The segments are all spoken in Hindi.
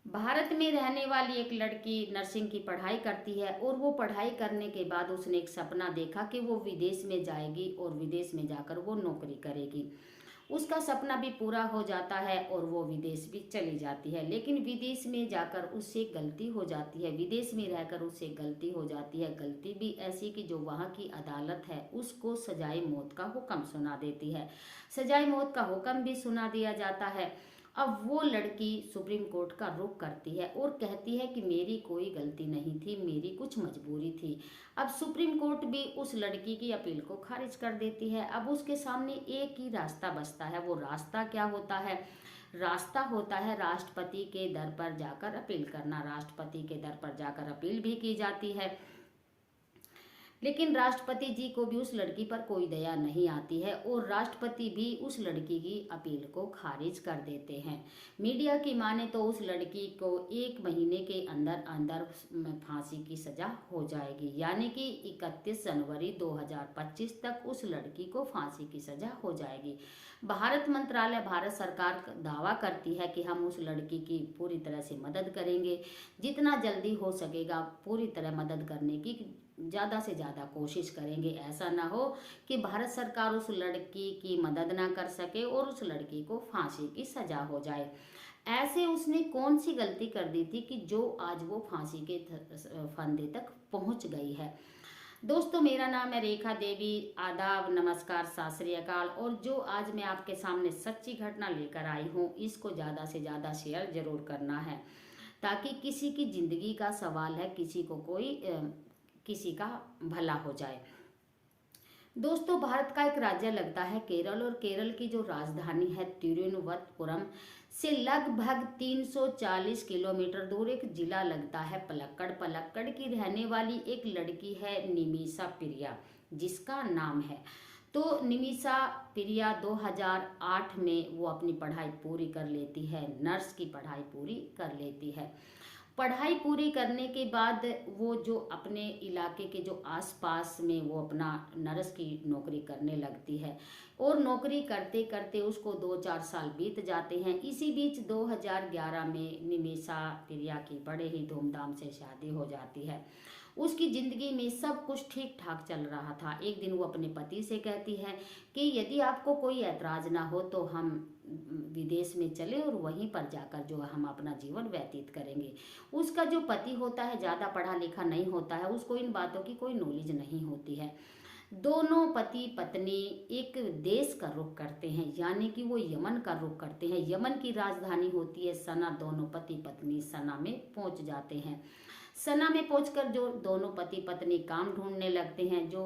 भारत में रहने वाली एक लड़की नर्सिंग की पढ़ाई करती है और वो पढ़ाई करने के बाद उसने एक सपना देखा कि वो विदेश में जाएगी और विदेश में जाकर वो नौकरी करेगी। उसका सपना भी पूरा हो जाता है और वो विदेश भी चली जाती है, लेकिन विदेश में जाकर उससे गलती हो जाती है, विदेश में रहकर उससे गलती हो जाती है। गलती भी ऐसी कि जो वहाँ की अदालत है उसको सजाए मौत का हुक्म सुना देती है। सजाए मौत का हुक्म भी सुना दिया जाता है। अब वो लड़की सुप्रीम कोर्ट का रुख करती है और कहती है कि मेरी कोई गलती नहीं थी, मेरी कुछ मजबूरी थी। अब सुप्रीम कोर्ट भी उस लड़की की अपील को खारिज कर देती है। अब उसके सामने एक ही रास्ता बचता है। वो रास्ता क्या होता है? रास्ता होता है राष्ट्रपति के दर पर जाकर अपील करना। राष्ट्रपति के दर पर जाकर अपील भी की जाती है, लेकिन राष्ट्रपति जी को भी उस लड़की पर कोई दया नहीं आती है और राष्ट्रपति भी उस लड़की की अपील को खारिज कर देते हैं। मीडिया की माने तो उस लड़की को 1 महीने के अंदर अंदर फांसी की सजा हो जाएगी, यानी कि 31 जनवरी 2025 तक उस लड़की को फांसी की सजा हो जाएगी। भारत मंत्रालय, भारत सरकार दावा करती है कि हम उस लड़की की पूरी तरह से मदद करेंगे, जितना जल्दी हो सकेगा पूरी तरह मदद करने की ज़्यादा से ज़्यादा कोशिश करेंगे। ऐसा ना हो कि भारत सरकार उस लड़की की मदद ना कर सके और उस लड़की को फांसी की सजा हो जाए। ऐसे उसने कौन सी गलती कर दी थी कि जो आज वो फांसी के फंदे तक पहुंच गई है। दोस्तों, मेरा नाम है रेखा देवी। आदाब, नमस्कार, सत श्री अकाल। और जो आज मैं आपके सामने सच्ची घटना लेकर आई हूँ, इसको ज़्यादा से ज़्यादा शेयर जरूर करना है, ताकि किसी की जिंदगी का सवाल है, किसी का भला हो जाए। दोस्तों, भारत का एक राज्य लगता है केरल, और केरल की जो राजधानी है तिरुवनंतपुरम से लगभग 340 किलोमीटर दूर एक जिला लगता है पलक्कड़। पलक्कड़ की रहने वाली एक लड़की है निमिषा प्रिया, जिसका नाम है। तो निमिषा प्रिया 2008 में वो अपनी पढ़ाई पूरी कर लेती है, नर्स की पढ़ाई पूरी कर लेती है। पढ़ाई पूरी करने के बाद वो जो अपने इलाके के जो आसपास में वो अपना नर्स की नौकरी करने लगती है, और नौकरी करते करते उसको 2-4 साल बीत जाते हैं। इसी बीच 2011 में निमिषा प्रिया की बड़े ही धूमधाम से शादी हो जाती है। उसकी ज़िंदगी में सब कुछ ठीक ठाक चल रहा था। एक दिन वो अपने पति से कहती है कि यदि आपको कोई ऐतराज़ ना हो तो हम विदेश में चले और वहीं पर जाकर जो है हम अपना जीवन व्यतीत करेंगे। उसका जो पति होता है ज़्यादा पढ़ा लिखा नहीं होता है, उसको इन बातों की कोई नॉलेज नहीं होती है। दोनों पति पत्नी एक देश का रुख करते हैं, यानी कि वो यमन का रुख करते हैं। यमन की राजधानी होती है सना। दोनों पति पत्नी सना में पहुंच जाते हैं। सना में पहुंचकर जो दोनों पति पत्नी काम ढूंढने लगते हैं। जो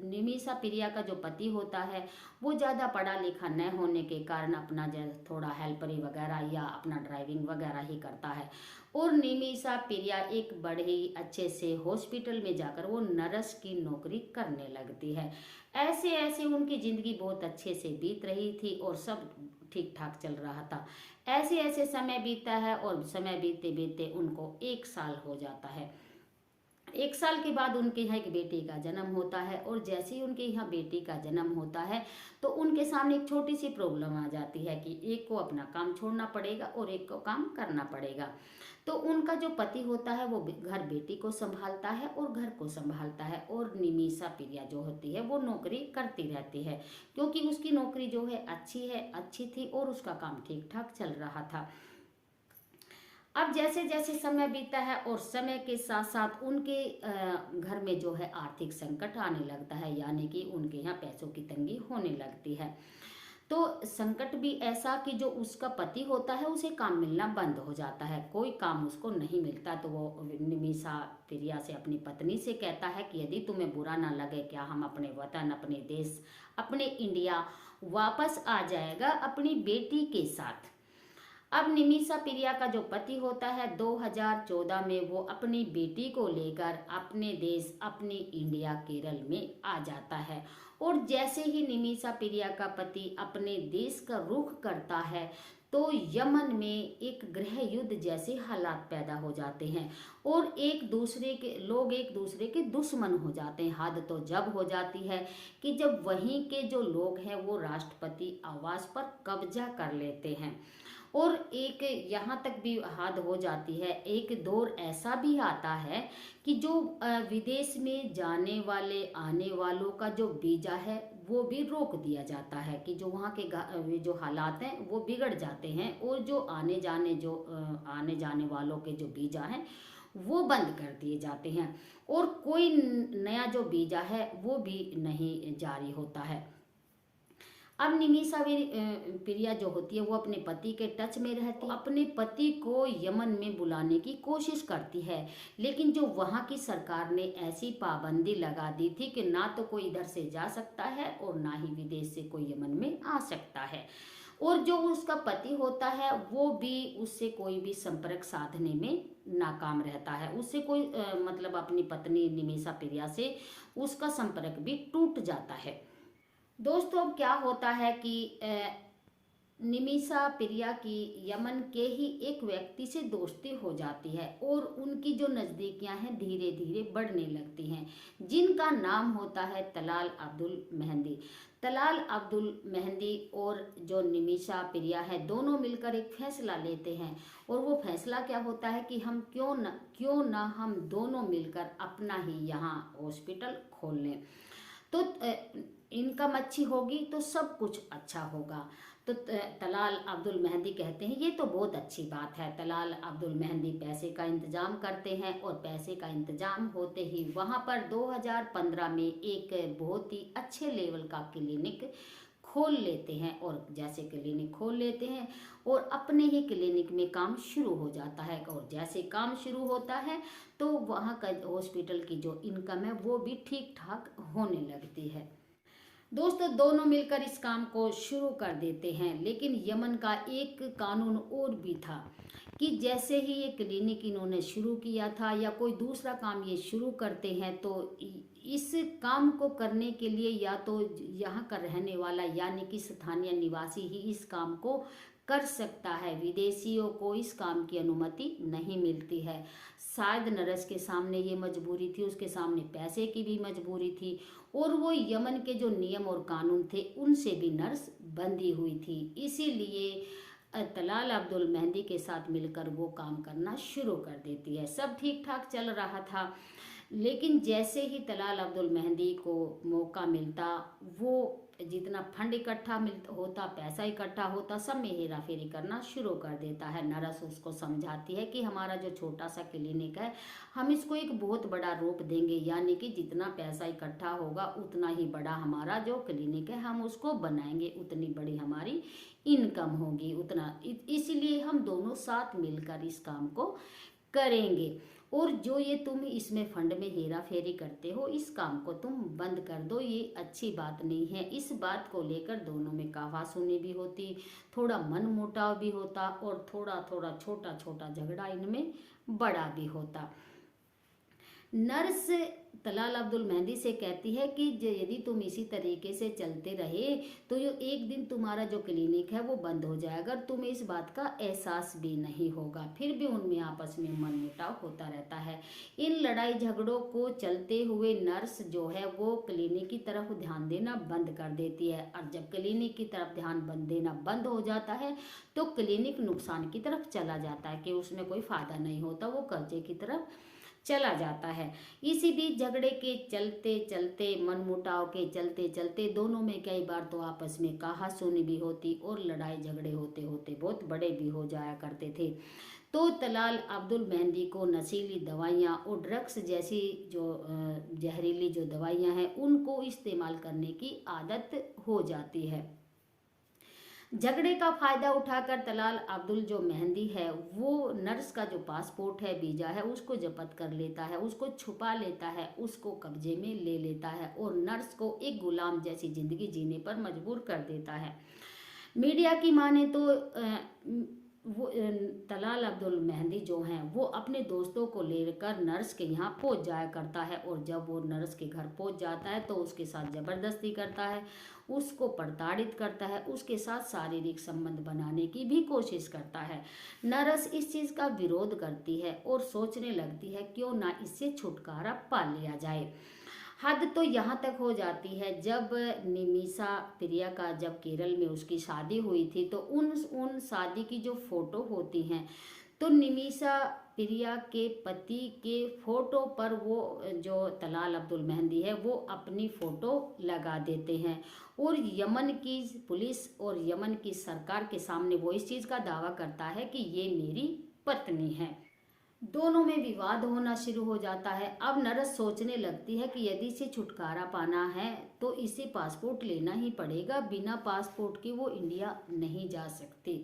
निमिषा प्रिया का जो पति होता है वो ज़्यादा पढ़ा लिखा न होने के कारण अपना थोड़ा हेल्परी वगैरह या अपना ड्राइविंग वगैरह ही करता है, और निमिषा प्रिया एक बड़े ही अच्छे से हॉस्पिटल में जाकर वो नर्स की नौकरी करने लगती है। ऐसे ऐसे उनकी ज़िंदगी बहुत अच्छे से बीत रही थी और सब ठीक ठाक चल रहा था। ऐसे ऐसे समय बीतता है और समय बीतते बीतते उनको 1 साल हो जाता है। 1 साल के बाद उनके यहाँ एक बेटी का जन्म होता है, और जैसे ही उनके यहाँ बेटी का जन्म होता है तो उनके सामने एक छोटी सी प्रॉब्लम आ जाती है कि एक को अपना काम छोड़ना पड़ेगा और एक को काम करना पड़ेगा। तो उनका जो पति होता है वो घर बेटी को संभालता है और घर को संभालता है, और निमिषा प्रिया जो होती है वो नौकरी करती रहती है, क्योंकि उसकी नौकरी जो है अच्छी थी और उसका काम ठीक ठाक चल रहा था। अब जैसे जैसे समय बीतता है और समय के साथ साथ उनके घर में जो है आर्थिक संकट आने लगता है, यानी कि उनके यहाँ पैसों की तंगी होने लगती है। तो संकट भी ऐसा कि जो उसका पति होता है उसे काम मिलना बंद हो जाता है, कोई काम उसको नहीं मिलता। तो वो निमिषा प्रिया से अपनी पत्नी से कहता है कि यदि तुम्हें बुरा ना लगे, क्या हम अपने वतन, अपने देश, अपने इंडिया वापस आ जाएगा अपनी बेटी के साथ। अब निमिषा प्रिया का जो पति होता है 2014 में वो अपनी बेटी को लेकर अपने देश, अपने इंडिया केरल में आ जाता है, और जैसे ही निमिषा प्रिया का पति अपने देश का रुख करता है तो यमन में एक गृह युद्ध जैसे हालात पैदा हो जाते हैं और एक दूसरे के दुश्मन हो जाते हैं। हद तो जब हो जाती है कि जब वहीं के जो लोग हैं वो राष्ट्रपति आवास पर कब्जा कर लेते हैं। और एक यहाँ तक भी हद हो जाती है, एक दौर ऐसा भी आता है कि जो विदेश में जाने वाले आने वालों का जो वीज़ा है वो भी रोक दिया जाता है, कि जो वहाँ के जो हालात हैं वो बिगड़ जाते हैं, और जो आने जाने वालों के जो वीज़ा हैं वो बंद कर दिए जाते हैं, और कोई नया जो वीज़ा है वो भी नहीं जारी होता है। अब निमिषा प्रिया जो होती है वो अपने पति के टच में रहती है, अपने पति को यमन में बुलाने की कोशिश करती है, लेकिन जो वहाँ की सरकार ने ऐसी पाबंदी लगा दी थी कि ना तो कोई इधर से जा सकता है और ना ही विदेश से कोई यमन में आ सकता है, और जो उसका पति होता है वो भी उससे कोई भी संपर्क साधने में नाकाम रहता है, उससे कोई मतलब अपनी पत्नी निमिषा प्रिया से उसका संपर्क भी टूट जाता है। दोस्तों, अब क्या होता है कि निमिषा प्रिया की यमन के ही एक व्यक्ति से दोस्ती हो जाती है, और उनकी जो नज़दीकियां हैं धीरे धीरे बढ़ने लगती हैं, जिनका नाम होता है तलाल अब्दुल मेहंदी। तलाल अब्दुल मेहंदी और जो निमिषा प्रिया है दोनों मिलकर एक फैसला लेते हैं, और वो फैसला क्या होता है कि हम क्यों ना हम दोनों मिलकर अपना ही यहाँ हॉस्पिटल खोल लें, तो इनकम अच्छी होगी तो सब कुछ अच्छा होगा। तो तलाल अब्दुल मेहंदी कहते हैं ये तो बहुत अच्छी बात है। तलाल अब्दुल मेहंदी पैसे का इंतजाम करते हैं, और पैसे का इंतजाम होते ही वहाँ पर 2015 में एक बहुत ही अच्छे लेवल का क्लिनिक खोल लेते हैं, और जैसे क्लिनिक खोल लेते हैं और अपने ही क्लिनिक में काम शुरू हो जाता है, और जैसे काम शुरू होता है तो वहाँ का हॉस्पिटल की जो इनकम है वो भी ठीक ठाक होने लगती है। दोस्तों, दोनों मिलकर इस काम को शुरू कर देते हैं, लेकिन यमन का एक कानून और भी था कि जैसे ही ये क्लिनिक इन्होंने शुरू किया था या कोई दूसरा काम ये शुरू करते हैं तो इस काम को करने के लिए या तो यहाँ का रहने वाला यानी कि स्थानीय निवासी ही इस काम को कर सकता है, विदेशियों को इस काम की अनुमति नहीं मिलती है। शायद नर्स के सामने ये मजबूरी थी, उसके सामने पैसे की भी मजबूरी थी, और वो यमन के जो नियम और कानून थे उनसे भी नर्स बंधी हुई थी। इसीलिए तलाल अब्दुल मेहंदी के साथ मिलकर वो काम करना शुरू कर देती है। सब ठीक ठाक चल रहा था, लेकिन जैसे ही तलाल अब्दुल मेहंदी को मौका मिलता, वो जितना फंड इकट्ठा होता, पैसा इकट्ठा होता, सब में हेरा फेरी करना शुरू कर देता है। नर्स उसको समझाती है कि हमारा जो छोटा सा क्लिनिक है हम इसको एक बहुत बड़ा रूप देंगे, यानी कि जितना पैसा इकट्ठा होगा उतना ही बड़ा हमारा जो क्लिनिक है हम उसको बनाएंगे, उतनी बड़ी हमारी इनकम होगी, उतना इसीलिए हम दोनों साथ मिलकर इस काम को करेंगे, और जो ये तुम इसमें फंड में हेरा फेरी करते हो इस काम को तुम बंद कर दो, ये अच्छी बात नहीं है। इस बात को लेकर दोनों में कहासुनी भी होती, थोड़ा मन मुटाव भी होता, और थोड़ा थोड़ा छोटा छोटा झगड़ा इनमें बड़ा भी होता। नर्स तलाल अब्दुल मेहंदी से कहती है कि यदि तुम इसी तरीके से चलते रहे तो ये एक दिन तुम्हारा जो क्लिनिक है वो बंद हो जाएगा, तुम्हें इस बात का एहसास भी नहीं होगा। फिर भी उनमें आपस में मनमुटाव होता रहता है। इन लड़ाई झगड़ों को चलते हुए नर्स जो है वो क्लिनिक की तरफ ध्यान देना बंद कर देती है, और जब क्लिनिक की तरफ ध्यान देना बंद हो जाता है तो क्लिनिक नुकसान की तरफ चला जाता है, कि उसमें कोई फायदा नहीं होता, वो कर्जे की तरफ चला जाता है। इसी बीच झगड़े के चलते चलते, मनमुटाव के चलते चलते दोनों में कई बार तो आपस में कहासुनी भी होती, और लड़ाई झगड़े होते होते बहुत बड़े भी हो जाया करते थे। तो तलाल अब्दुल मेहंदी को नशीली दवाइयाँ और ड्रग्स जैसी जो जहरीली जो दवाइयाँ हैं उनको इस्तेमाल करने की आदत हो जाती है। झगड़े का फायदा उठाकर तलाल अब्दुल जो मेहंदी है वो नर्स का जो पासपोर्ट है, वीजा है, उसको जब्त कर लेता है, उसको छुपा लेता है, उसको कब्जे में ले लेता है, और नर्स को एक गुलाम जैसी जिंदगी जीने पर मजबूर कर देता है। मीडिया की माने तो वो तलाल अब्दुल मेहंदी जो हैं वो अपने दोस्तों को लेकर नर्स के यहाँ पहुँच जाया करता है, और जब वो नर्स के घर पहुँच जाता है तो उसके साथ ज़बरदस्ती करता है, उसको प्रताड़ित करता है, उसके साथ शारीरिक संबंध बनाने की भी कोशिश करता है। नर्स इस चीज़ का विरोध करती है और सोचने लगती है क्यों ना इससे छुटकारा पा लिया जाए। हद तो यहाँ तक हो जाती है, जब निमिषा प्रिया का जब केरल में उसकी शादी हुई थी तो उन शादी की जो फोटो होती हैं, तो निमिषा प्रिया के पति के फोटो पर वो जो तलाल अब्दुल मेहंदी है वो अपनी फोटो लगा देते हैं, और यमन की पुलिस और यमन की सरकार के सामने वो इस चीज़ का दावा करता है कि ये मेरी पत्नी है। दोनों में विवाद होना शुरू हो जाता है। अब नरस सोचने लगती है कि यदि इसे छुटकारा पाना है तो इसे पासपोर्ट लेना ही पड़ेगा, बिना पासपोर्ट के वो इंडिया नहीं जा सकती,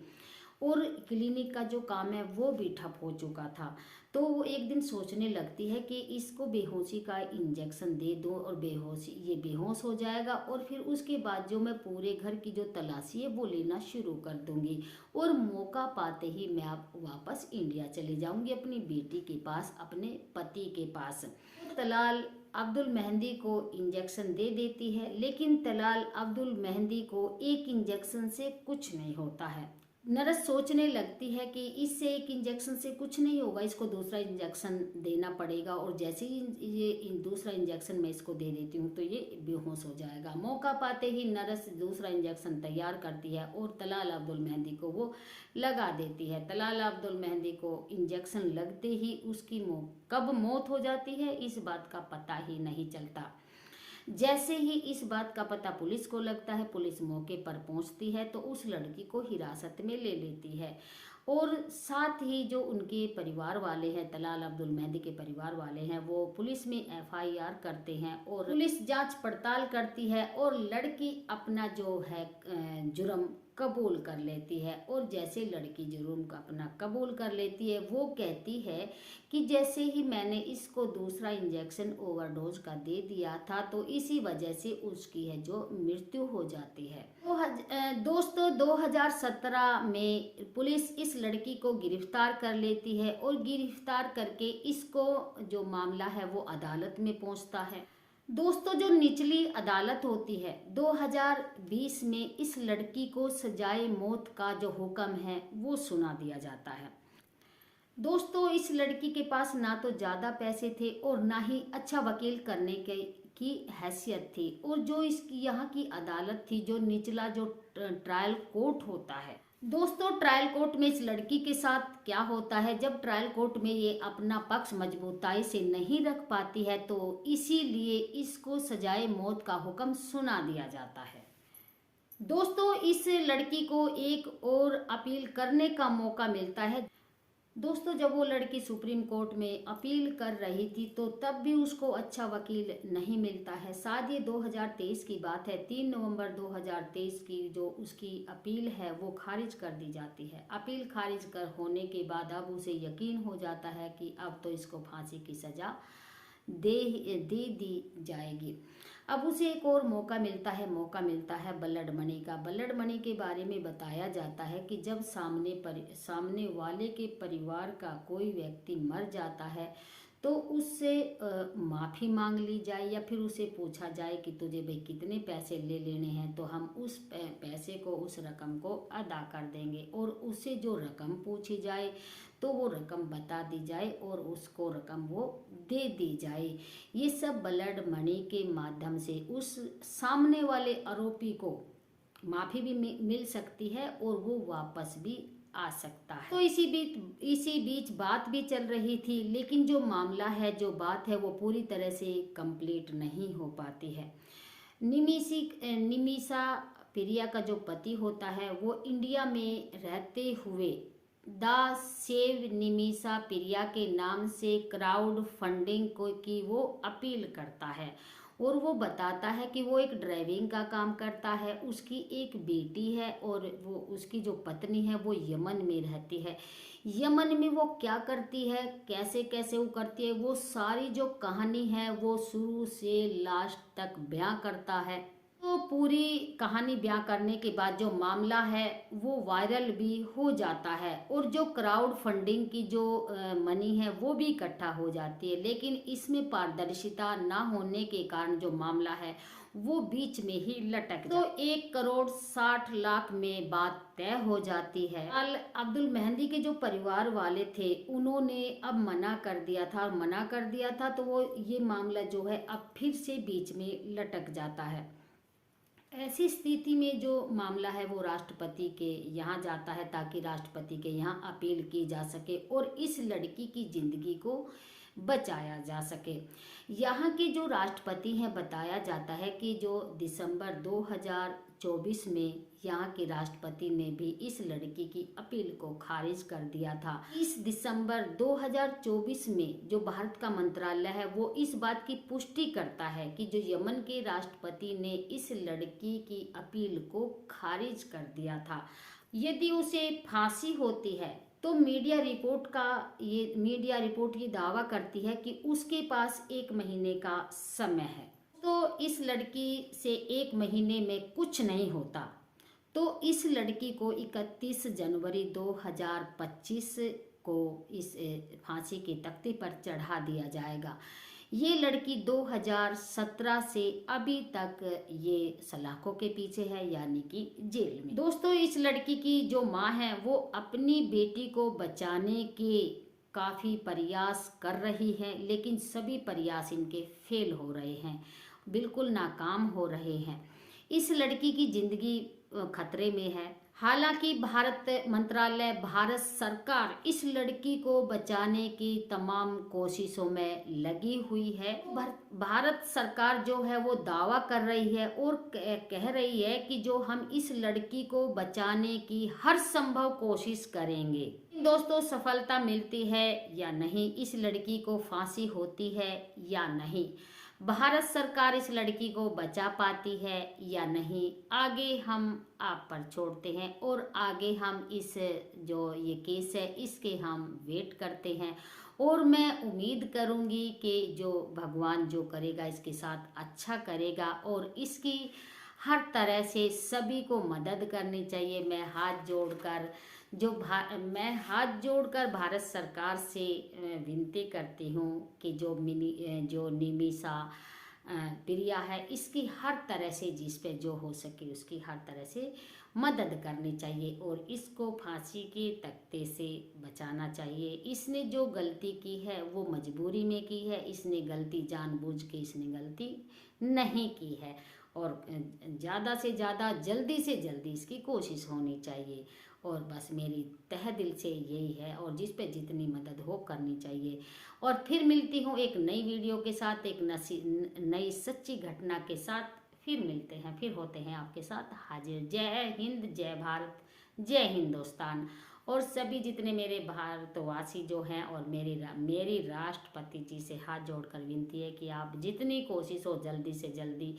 और क्लिनिक का जो काम है वो भी ठप हो चुका था। तो वो एक दिन सोचने लगती है कि इसको बेहोशी का इंजेक्शन दे दूं और ये बेहोश हो जाएगा, और फिर उसके बाद जो मैं पूरे घर की जो तलाशी है वो लेना शुरू कर दूंगी, और मौका पाते ही मैं अब वापस इंडिया चली जाऊंगी अपनी बेटी के पास, अपने पति के पास। तलाल अब्दुल मेहंदी को इंजेक्शन दे देती है, लेकिन तलाल अब्दुल मेहंदी को एक इंजेक्शन से कुछ नहीं होता है। नरस सोचने लगती है कि इससे एक इंजेक्शन से कुछ नहीं होगा, इसको दूसरा इंजेक्शन देना पड़ेगा, और जैसे ही ये दूसरा इंजेक्शन मैं इसको दे देती हूँ तो ये बेहोश हो जाएगा। मौका पाते ही नरस दूसरा इंजेक्शन तैयार करती है और तलाल अब्दुल मेहंदी को वो लगा देती है। तलाल अब्दुल मेहंदी को इंजेक्शन लगते ही उसकी कब मौत हो जाती है इस बात का पता ही नहीं चलता। जैसे ही इस बात का पता पुलिस को लगता है, पुलिस मौके पर पहुंचती है तो उस लड़की को हिरासत में ले लेती है, और साथ ही जो उनके परिवार वाले हैं, तलाल अब्दुल मेहंदी के परिवार वाले हैं, वो पुलिस में एफआईआर करते हैं, और पुलिस जांच पड़ताल करती है और लड़की अपना जो है जुर्म कबूल कर लेती है। और जैसे लड़की जुर्म का अपना कबूल कर लेती है, वो कहती है कि जैसे ही मैंने इसको दूसरा इंजेक्शन ओवरडोज का दे दिया था तो इसी वजह से उसकी है जो मृत्यु हो जाती है। दोस्तों 2017 में पुलिस इस लड़की को गिरफ्तार कर लेती है, और गिरफ्तार करके इसको जो मामला है वो अदालत में पहुंचता है। दोस्तों जो निचली अदालत होती है, 2020 में इस लड़की को सजाए मौत का जो हुक्म है वो सुना दिया जाता है। दोस्तों इस लड़की के पास ना तो ज़्यादा पैसे थे और ना ही अच्छा वकील करने की हैसियत थी, और जो इसकी यहाँ की अदालत थी, जो निचला जो ट्रायल कोर्ट होता है, दोस्तों ट्रायल कोर्ट में इस लड़की के साथ क्या होता है, जब ट्रायल कोर्ट में ये अपना पक्ष मजबूताई से नहीं रख पाती है तो इसीलिए इसको सजाए मौत का हुक्म सुना दिया जाता है। दोस्तों इस लड़की को एक और अपील करने का मौका मिलता है। दोस्तों जब वो लड़की सुप्रीम कोर्ट में अपील कर रही थी तो तब भी उसको अच्छा वकील नहीं मिलता है। शायद ये 2023 की बात है, 3 नवंबर 2023 की जो उसकी अपील है वो खारिज कर दी जाती है। अपील खारिज कर होने के बाद अब उसे यकीन हो जाता है कि अब तो इसको फांसी की सज़ा दे दी जाएगी। अब उसे एक और मौका मिलता है ब्लड मनी का। ब्लड मनी के बारे में बताया जाता है कि जब सामने वाले के परिवार का कोई व्यक्ति मर जाता है तो उससे माफ़ी मांग ली जाए, या फिर उसे पूछा जाए कि तुझे भाई कितने पैसे ले लेने हैं, तो हम उस पैसे को, उस रकम को अदा कर देंगे, और उसे जो रकम पूछी जाए तो वो रकम बता दी जाए और उसको रकम वो दे दी जाए। ये सब ब्लड मनी के माध्यम से उस सामने वाले आरोपी को माफ़ी भी मिल सकती है और वो वापस भी आ सकता है। तो इसी बीच बात भी चल रही थी, लेकिन जो मामला है, जो बात है, वो पूरी तरह से कंप्लीट नहीं हो पाती है। निमिषा प्रिया का जो पति होता है वो इंडिया में रहते हुए द सेव निमिषा प्रिया के नाम से क्राउड फंडिंग की वो अपील करता है, और वो बताता है कि वो एक ड्राइविंग का काम करता है, उसकी एक बेटी है, और वो उसकी जो पत्नी है वो यमन में रहती है। यमन में वो क्या करती है, कैसे कैसे वो करती है, वो सारी जो कहानी है वो शुरू से लास्ट तक बयां करता है। तो तो पूरी कहानी बयां करने के बाद जो मामला है वो वायरल भी हो जाता है और जो क्राउड फंडिंग की जो मनी है वो भी इकट्ठा हो जाती है, लेकिन इसमें पारदर्शिता ना होने के कारण जो मामला है वो बीच में ही लटक तो 1 करोड़ 60 लाख में बात तय हो जाती है। अल अब्दुल मेहंदी के जो परिवार वाले थे उन्होंने अब मना कर दिया था, और मना कर दिया था तो वो ये मामला जो है अब फिर से बीच में लटक जाता है। ऐसी स्थिति में जो मामला है वो राष्ट्रपति के यहाँ जाता है ताकि राष्ट्रपति के यहाँ अपील की जा सके और इस लड़की की जिंदगी को बचाया जा सके। यहाँ के जो राष्ट्रपति हैं, बताया जाता है कि जो दिसंबर 2024 में यहाँ के राष्ट्रपति ने भी इस लड़की की अपील को खारिज कर दिया था। इस दिसंबर 2024 में जो भारत का मंत्रालय है वो इस बात की पुष्टि करता है कि जो यमन के राष्ट्रपति ने इस लड़की की अपील को खारिज कर दिया था। यदि उसे फांसी होती है तो मीडिया रिपोर्ट ये दावा करती है कि उसके पास 1 महीने का समय है। तो इस लड़की से 1 महीने में कुछ नहीं होता तो इस लड़की को 31 जनवरी 2025 को इस फांसी के तख्ते पर चढ़ा दिया जाएगा। ये लड़की 2017 से अभी तक ये सलाखों के पीछे है, यानी कि जेल में। दोस्तों, इस लड़की की जो माँ है वो अपनी बेटी को बचाने के काफ़ी प्रयास कर रही है, लेकिन सभी प्रयास इनके फेल हो रहे हैं, बिल्कुल नाकाम हो रहे हैं। इस लड़की की जिंदगी खतरे में है। हालांकि भारत सरकार इस लड़की को बचाने की तमाम कोशिशों में लगी हुई है। भारत सरकार जो है वो दावा कर रही है और कह रही है कि जो हम इस लड़की को बचाने की हर संभव कोशिश करेंगे। दोस्तों, सफलता मिलती है या नहीं, इस लड़की को फांसी होती है या नहीं, भारत सरकार इस लड़की को बचा पाती है या नहीं, आगे हम आप पर छोड़ते हैं और आगे हम इस जो ये केस है इसके हम वेट करते हैं। और मैं उम्मीद करूंगी कि जो भगवान जो करेगा इसके साथ अच्छा करेगा और इसकी हर तरह से सभी को मदद करनी चाहिए। मैं हाथ जोड़कर भारत सरकार से विनती करती हूँ कि जो निमिषा प्रिया है इसकी हर तरह से जिस पे जो हो सके उसकी हर तरह से मदद करनी चाहिए और इसको फांसी के तख्ते से बचाना चाहिए। इसने जो गलती की है वो मजबूरी में की है, इसने गलती जानबूझ के इसने गलती नहीं की है और ज़्यादा से ज़्यादा जल्दी से जल्दी इसकी कोशिश होनी चाहिए। और बस मेरी तहे दिल से यही है और जिस पे जितनी मदद हो करनी चाहिए। और फिर मिलती हूँ एक नई वीडियो के साथ, एक नई सच्ची घटना के साथ। फिर मिलते हैं, फिर होते हैं आपके साथ हाजिर। जय हिंद, जय भारत, जय हिंदुस्तान। और सभी जितने मेरे भारतवासी जो हैं और मेरी राष्ट्रपति जी से हाथ जोड़कर विनती है कि आप जितनी कोशिश हो जल्दी से जल्दी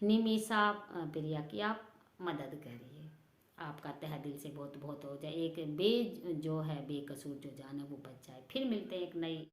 निमिषा प्रिया की आप मदद करिए। आपका तहे दिल से बहुत बहुत हो जाए, एक जो है बेकसूर जो जान है वो बच जाए। फिर मिलते हैं एक नई